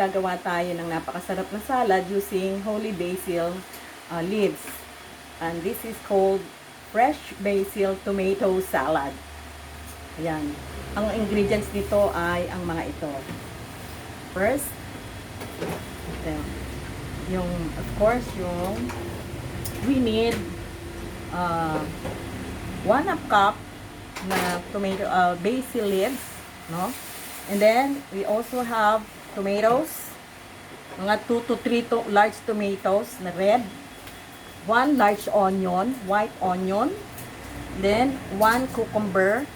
gagawa tayo ng napakasarap na salad using holy basil leaves. And this is called fresh basil tomato salad. Ayan. Ang ingredients nito ay ang mga ito. First, ito, of course, we need 1/2 cup na tomato, basil leaves, no? And then, we also have tomatoes, mga 2 to 3 large tomatoes na red, 1 large onion, white onion, then 1 cucumber,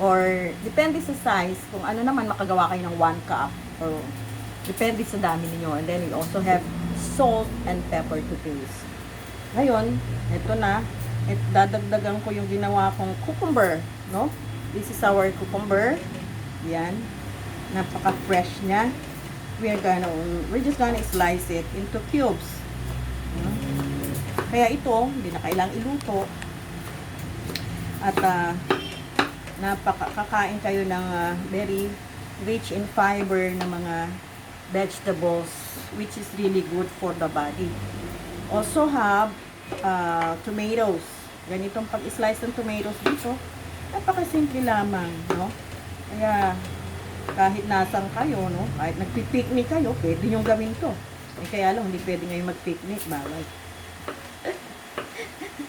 or depende sa size, kung ano naman makagawa kayo ng 1 cup, or depende sa dami niyo. And then, we also have salt and pepper to taste. Ngayon, ito na, dadagdagan ko yung ginawa kong cucumber, no? This is our cucumber. Yan. Napaka-fresh niya. We're just gonna slice it into cubes. Kaya ito, hindi na kailangang iluto. At kakain kayo ng very rich in fiber na mga vegetables, which is really good for the body. Also have tomatoes. Ganitong pag-slice ng tomatoes dito, napakasimple lamang, no? Kaya, kahit nasan kayo, no? Kahit nagpipiknik kayo, pwede nyo gawin to. Kaya lang, hindi pwede ngayon magpiknik, bawal.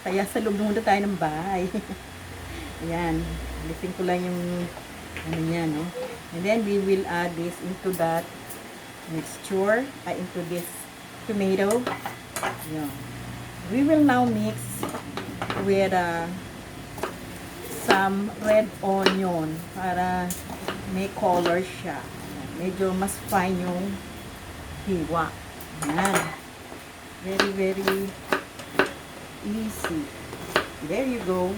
Kaya sa loob muna tayo ng bahay. Ayan, alisin ko lang yung, ano yan, no? And then, we will add this into that mixture, into this tomato. Ayan. We will now mix with some red onion para may color siya. Medyo mas fine yung hiwa. Ayan. Very, very easy. There you go.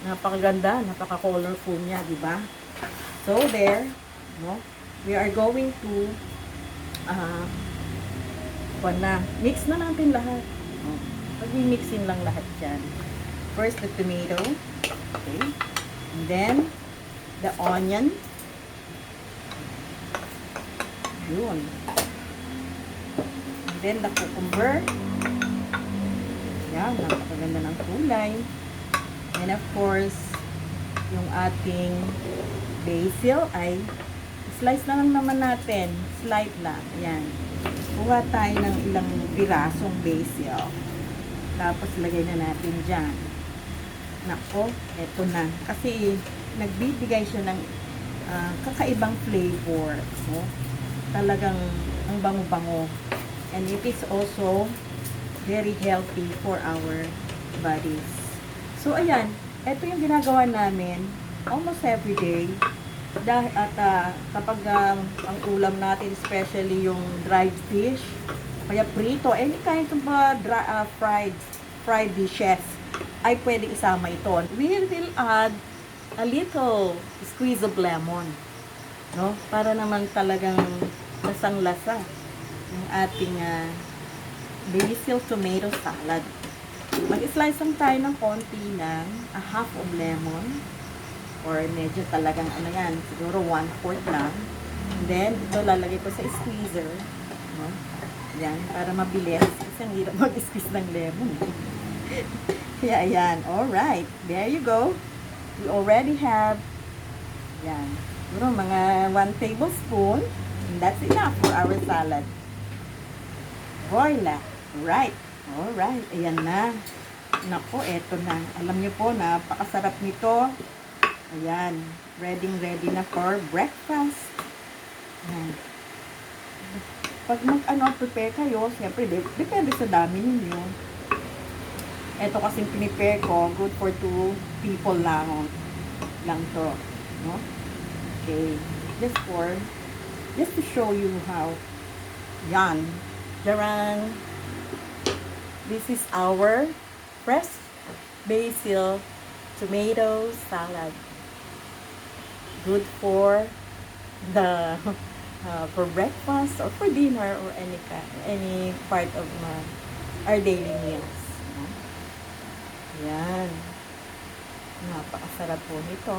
Napakaganda, napaka-colorful niya, di ba? So, there, no? We are going to mix na natin lahat. Pag-mixin lang lahat yan. First, the tomato. Okay. And then, the onion. Yun. And then, the cucumber. Yan, napakaganda ng kulay. And of course, yung ating basil ay slice na lang naman natin. Slice lang. Yan. Kuha tayo ng ilang pirasong basil. Tapos, lagay na natin dyan. Nako, eto na. Kasi, nagbibigay siya ng kakaibang flavor. So, talagang ang bango-bango. And it is also very healthy for our bodies. So, ayan. Eto yung ginagawa namin almost every day. At kapag ang ulam natin, especially yung dried fish, kaya prito, any kind of fried dishes, ay pwede isama ito. We will add a little squeeze of lemon, no? Para naman talagang lasang-lasa yung ating basil tomato salad. Mag-slice lang tayo ng konti ng half of lemon, or medyo talagang ano yan, siguro 1/4 lang. And then, ito lalagay ko sa squeezer, no? Yan, para mabilis. Kasi ang hirap mag-squeeze ng lemon. Kaya, ayan. Alright. There you go. We already have, yan, siguro mga 1 tablespoon. And that's enough for our salad. Voila. Right. Alright. Ayan na. Nako, eto na. Alam niyo po, napakasarap nito. Ayan. Ready na for breakfast. Ayan. Pag prepare kayo, siyempre, depende sa dami ninyo. Ito kasing prepare ko, good for 2 people lang to, no? Okay, just to show you how, yan, jaran, this is our fresh basil tomato salad. Good for the for breakfast or for dinner or any part of our daily meals. Yan. Napakasarap po nito.